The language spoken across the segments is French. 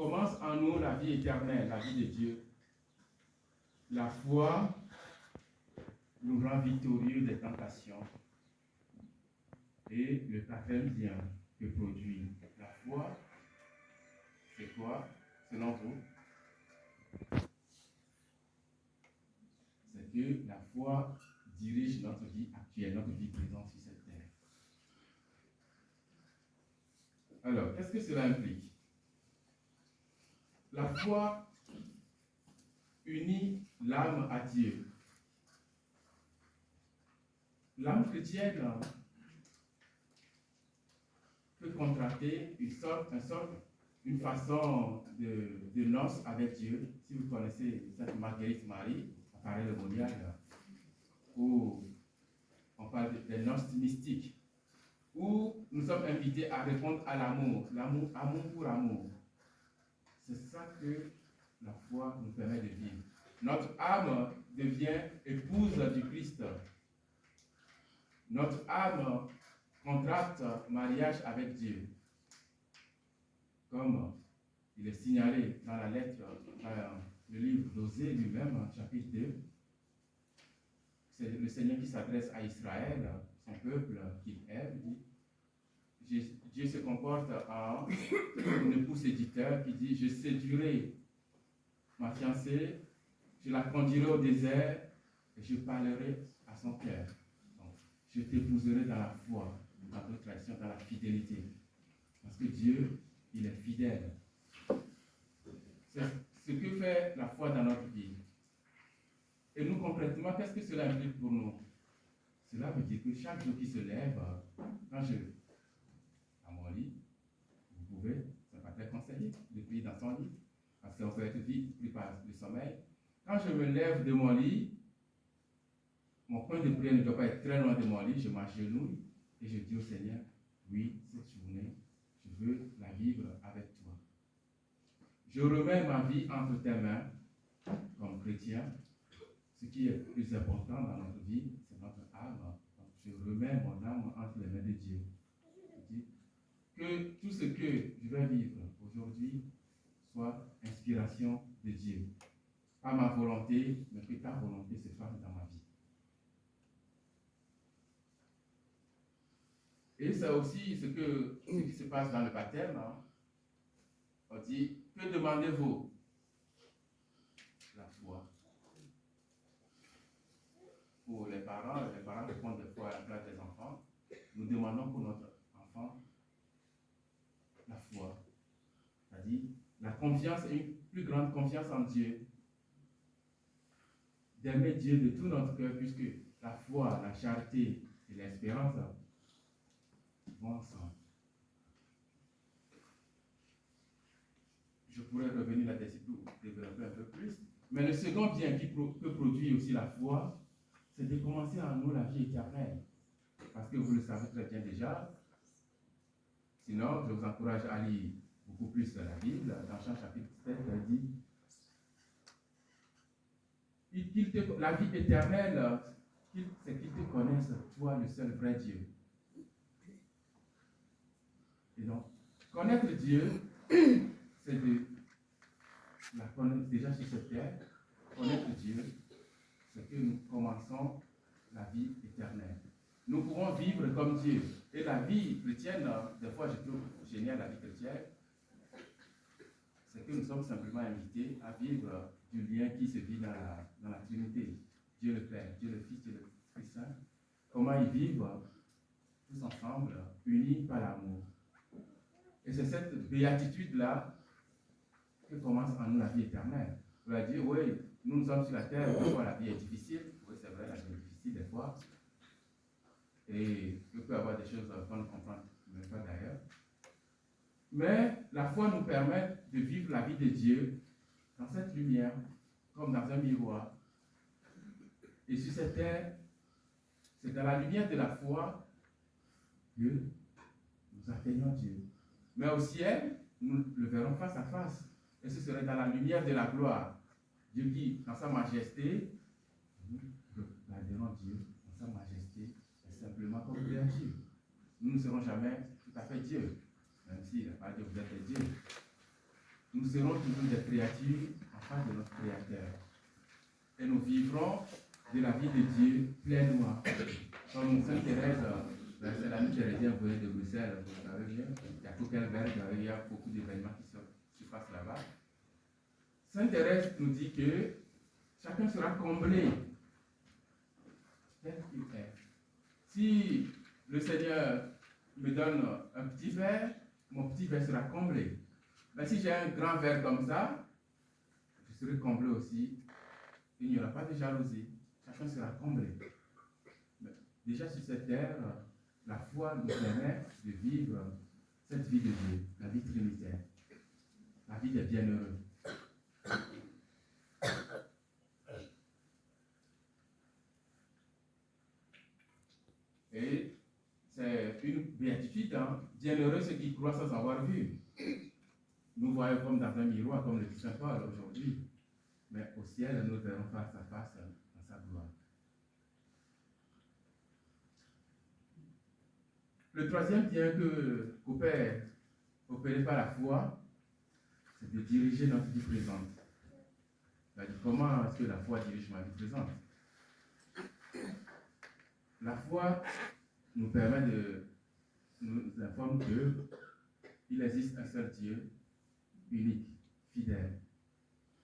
commence en nous la vie éternelle, la vie de Dieu, la foi nous rend victorieux des tentations. Et le quatrième bien que produit la foi, c'est quoi, selon vous? C'est que la foi dirige notre vie actuelle, notre vie présente sur cette terre. Alors, qu'est-ce que cela implique? La foi unit l'âme à Dieu. L'âme chrétienne peut contracter une façon de noces avec Dieu. Si vous connaissez Sainte Marguerite Marie, appareil mondial, où on parle des noces mystiques, où nous sommes invités à répondre à l'amour, amour pour amour. C'est ça que la foi nous permet de vivre. Notre âme devient épouse du Christ. Notre âme contracte mariage avec Dieu. Comme il est signalé dans la lettre, dans le livre d'Osée lui-même, chapitre 2. C'est le Seigneur qui s'adresse à Israël, son peuple qu'il aime, dit, Dieu se comporte en un époux séducteur qui dit, je séduirai ma fiancée, je la conduirai au désert et je parlerai à son cœur. Donc, je t'épouserai dans la foi, dans d'autres traditions, dans la fidélité. Parce que Dieu, il est fidèle. C'est ce que fait la foi dans notre vie. Et nous, concrètement, qu'est-ce que cela implique pour nous? Cela veut dire que chaque jour qui se lève, quand je à mon lit, vous pouvez, ce n'est pas très conseillé, de prier dans son lit, parce qu'on peut être vite pris par le sommeil. Quand je me lève de mon lit, mon point de prière ne doit pas être très loin de mon lit, je m'agenouille et je dis au Seigneur, oui, cette journée, je veux la vivre avec toi. Je remets ma vie entre tes mains, comme chrétien. Ce qui est plus important dans notre vie, c'est notre âme. Donc, je remets mon âme entre les mains de Dieu. Je dis que tout ce que je vais vivre aujourd'hui soit inspiration de Dieu. Pas ma volonté, mais que ta volonté se fasse dans ma vie. Et c'est aussi ce qui se passe dans le baptême. Hein. On dit, que demandez-vous? La foi. Pour les parents répondent des fois à la place des enfants. Nous demandons pour notre enfant la foi. C'est-à-dire la confiance et une plus grande confiance en Dieu. D'aimer Dieu de tout notre cœur, puisque la foi, la charité et l'espérance vont ensemble. Je pourrais revenir là-dessus pour développer un peu plus. Mais le second bien qui peut produire aussi la foi, c'est de commencer en nous la vie éternelle. Parce que vous le savez très bien déjà. Sinon, je vous encourage à lire beaucoup plus de la Bible. Dans Jean chapitre 7, elle dit la vie éternelle, c'est qu'ils te connaissent, toi, le seul vrai Dieu. Et donc, connaître Dieu, c'est de la connaître déjà sur cette terre. Connaître Dieu, c'est que nous commençons la vie éternelle. Nous pouvons vivre comme Dieu. Et la vie chrétienne, des fois je trouve génial la vie chrétienne, c'est que nous sommes simplement invités à vivre du lien qui se vit dans la Trinité. Dieu le Père, Dieu le Fils, Dieu le Esprit Saint. Comment ils vivent tous ensemble, unis par l'amour. Et c'est cette béatitude-là que commence en nous la vie éternelle. On va dire, oui, nous sommes sur la terre, des fois la vie est difficile. Oui, c'est vrai, la vie est difficile des fois. Et il peut y avoir des choses qu'on ne comprend même pas d'ailleurs. Mais la foi nous permet de vivre la vie de Dieu dans cette lumière, comme dans un miroir. Et sur cette terre, c'est dans la lumière de la foi que nous atteignons Dieu. Mais au ciel, nous le verrons face à face. Et ce serait dans la lumière de la gloire. Dieu qui, dans sa majesté, nous regarderons Dieu dans sa majesté, et simplement comme il est Dieu. Nous ne serons jamais tout à fait Dieu, même s'il n'a pas dit que vous êtes Dieu. Nous nous serons toujours des créatures en face de notre Créateur. Et nous vivrons de la vie de Dieu pleinement. Comme Sainte Thérèse, c'est l'amie thérésienne venue de Bruxelles, vous savez bien, il y a Kokelberg, il y a beaucoup d'événements qui se passent là-bas. Sainte Thérèse nous dit que chacun sera comblé tel qu'il est. Si le Seigneur me donne un petit verre, mon petit verre sera comblé. Mais si j'ai un grand verre comme ça, je serai comblé aussi. Il n'y aura pas de jalousie. Chacun sera comblé. Mais déjà sur cette terre, la foi nous permet de vivre cette vie de Dieu, la vie trinitaire, la vie des bienheureux. Et c'est une béatitude, hein? Bienheureux ceux qui croient sans avoir vu. Nous voyons comme dans un miroir, comme le dit Saint Paul aujourd'hui. Mais au ciel, nous verrons face à face dans sa gloire. Le troisième bien qu'opère opéré par la foi, c'est de diriger notre vie présente. C'est-à-dire, comment est-ce que la foi dirige ma vie présente? La foi nous permet nous informe qu'il existe un seul Dieu, unique, fidèle,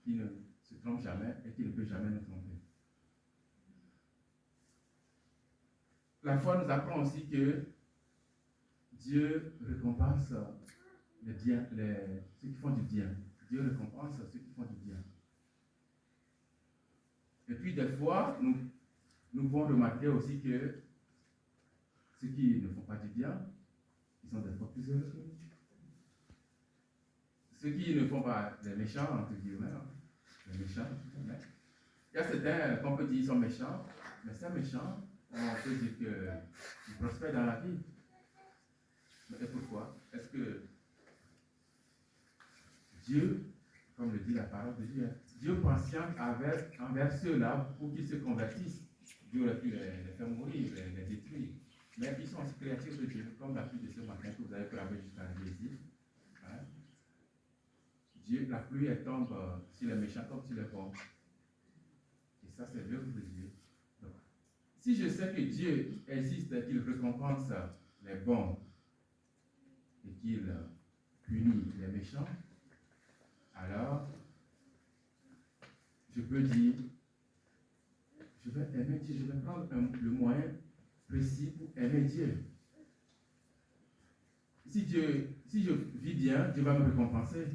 qui ne se trompe jamais et qui ne peut jamais nous tromper. La foi nous apprend aussi que Dieu récompense les biens, ceux qui font du bien. Dieu récompense ceux qui font du bien. Et puis des fois, nous pouvons remarquer aussi que ceux qui ne font pas du bien, ils sont des fois plus heureux que nous. Ceux qui ne font pas des méchants, entre guillemets, les méchants, il y a certains qu'on peut dire qu'ils sont méchants, mais ces méchants, on peut dire qu'ils prospèrent dans la vie. Et pourquoi? Est-ce que Dieu, comme le dit la parole de Dieu, Dieu patiente envers ceux-là pour qu'ils se convertissent. Dieu aurait pu les faire mourir, les détruire. Mais ils sont aussi créatures de Dieu, comme la pluie de ce matin que vous avez frappé jusqu'à l'église. Hein? Dieu, la pluie, elle tombe sur les méchants comme sur les bons. Et ça, c'est l'œuvre de Dieu. Donc, si je sais que Dieu existe et qu'il récompense les bons et qu'il punit les méchants, alors je peux dire, je vais aimer Dieu, je vais prendre le moyen précis pour aimer Dieu. Si je vis bien, Dieu va me récompenser.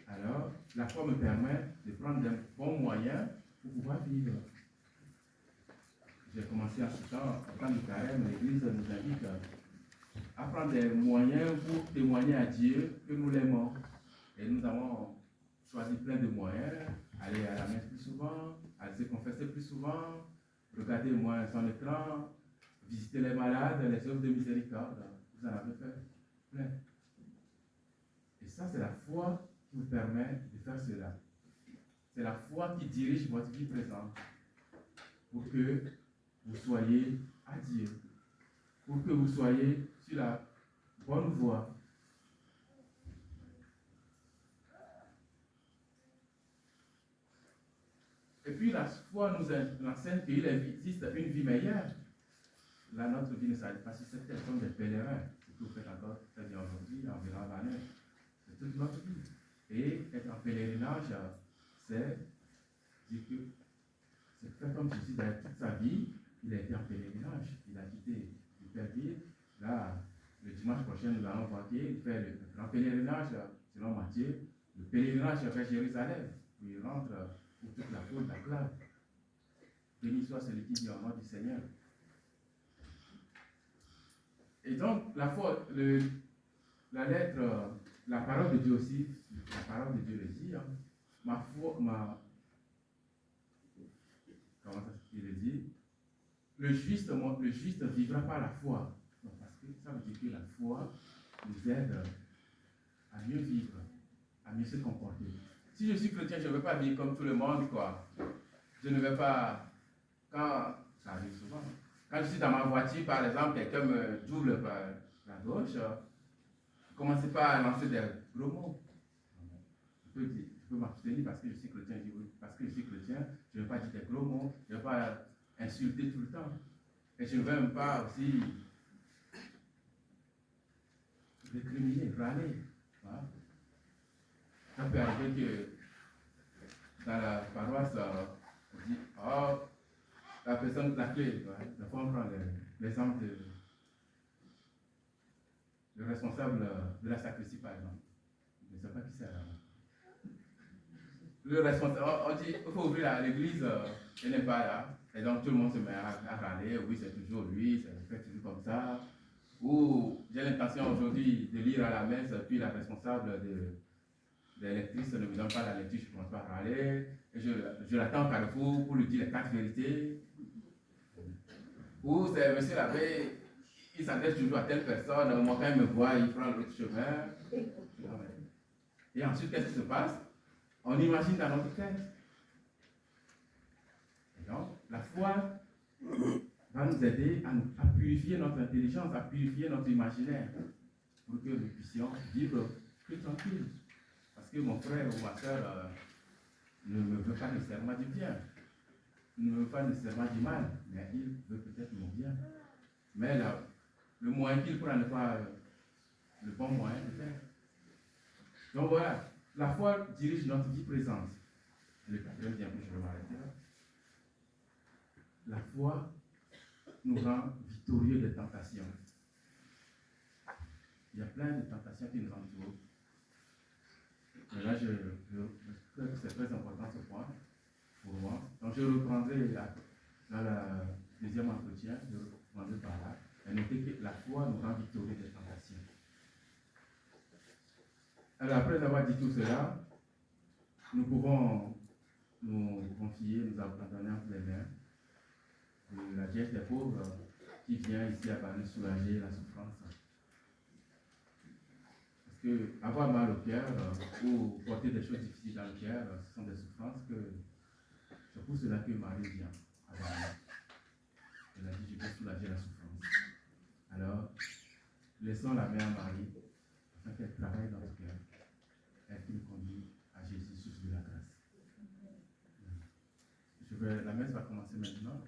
Alors, la foi me permet de prendre des bons moyens pour pouvoir vivre. J'ai commencé à ce temps, au temps du carême, l'Église nous invite à prendre des moyens pour témoigner à Dieu que nous l'aimons. Et nous avons choisi plein de moyens, aller à la messe plus souvent, aller se confesser plus souvent, regarder moins son écran, visiter les malades, les œuvres de miséricorde. Vous en avez fait plein. Et ça, c'est la foi qui vous permet de faire cela. C'est la foi qui dirige votre vie présente pour que vous soyez à Dieu, pour que vous soyez sur la bonne voie. Et puis la foi nous enseigne qu'il existe une vie meilleure. Là, notre vie ne s'arrête pas sur cette terre, comme des pèlerins. Ce que vous faites encore très bien aujourd'hui, environ l'année. C'est toute notre vie. Et être en pèlerinage, c'est dire que c'est faire comme Jésus, dans toute sa vie, il a été en pèlerinage. Il a quitté l'Hyperville. Là, le dimanche prochain, nous allons voir qu'il fait le grand pèlerinage, selon Matthieu, le pèlerinage vers Jérusalem, où il rentre où toute la foule l'acclame. Béni soit celui qui dit au nom du Seigneur. Et donc, la foi, la lettre, la parole de Dieu aussi, la parole de Dieu le dit, hein, comment il le dit, le juste vivra par la foi. Donc, parce que ça veut dire que la foi nous aide à mieux vivre, à mieux se comporter. Si je suis chrétien, je ne veux pas vivre comme tout le monde, quoi. Je ne vais pas, quand ça arrive souvent, quand je suis dans ma voiture, par exemple, quelqu'un me double par la gauche, ne commencez pas à lancer des gros mots. je peux m'abstenir parce que je suis chrétien. Je dis oui, parce que je suis chrétien, je ne vais pas dire des gros mots, je ne vais pas insulter tout le temps. Et je ne vais même pas aussi récriminer, râler. Hein. Ça peut arriver que dans la paroisse, on dit, oh, la personne, la clé, la fois on prend l'exemple le responsable de la sacristie, par exemple. Je ne sais pas qui c'est là. Le responsable, on dit, il faut ouvrir l'église, il n'est pas là. Et donc tout le monde se met à râler, oui, c'est toujours lui, c'est fait toujours comme ça. Ou j'ai l'intention aujourd'hui de lire à la messe, puis la responsable de lectrice ne me donne pas la lecture, je commence pas à râler. Et je l'attends au carrefour pour lui dire les 4 vérités. Ou c'est monsieur l'abbé, il s'adresse toujours à telle personne, moi quand il me voit, il prend l'autre chemin. Et ensuite, qu'est-ce qui se passe? On imagine dans notre tête. Et donc, la foi va nous aider à purifier notre intelligence, à purifier notre imaginaire, pour que nous puissions vivre plus tranquille. Parce que mon frère ou ma soeur ne me veut pas nécessairement du bien, ne me veut pas nécessairement du mal, mais il veut peut-être mon bien. Mais là, le moyen qu'il prend n'est pas le bon moyen de faire. Donc voilà, la foi dirige notre vie présente. Le quatrième bien que je vais m'arrêter là. La foi nous rend victorieux des tentations. Il y a plein de tentations qui nous entourent. Mais là, je trouve que c'est très important ce point pour moi. Donc je reprendrai dans le deuxième entretien, je reprendrai par là. Et notez que la foi nous rend victorieux des tentations. Alors après avoir dit tout cela, nous pouvons nous confier, nous abandonner entre les mains de la diète des pauvres qui vient ici à nous soulager la souffrance. Parce que avoir mal au cœur ou porter des choses difficiles dans le cœur, ce sont des souffrances que c'est pour cela que Marie vient à Marie. Elle a dit, je vais soulager la souffrance. Alors, laissons la mère Marie afin qu'elle travaille dans notre cœur. Elle qui nous conduit à Jésus, source de la grâce. La messe va commencer maintenant.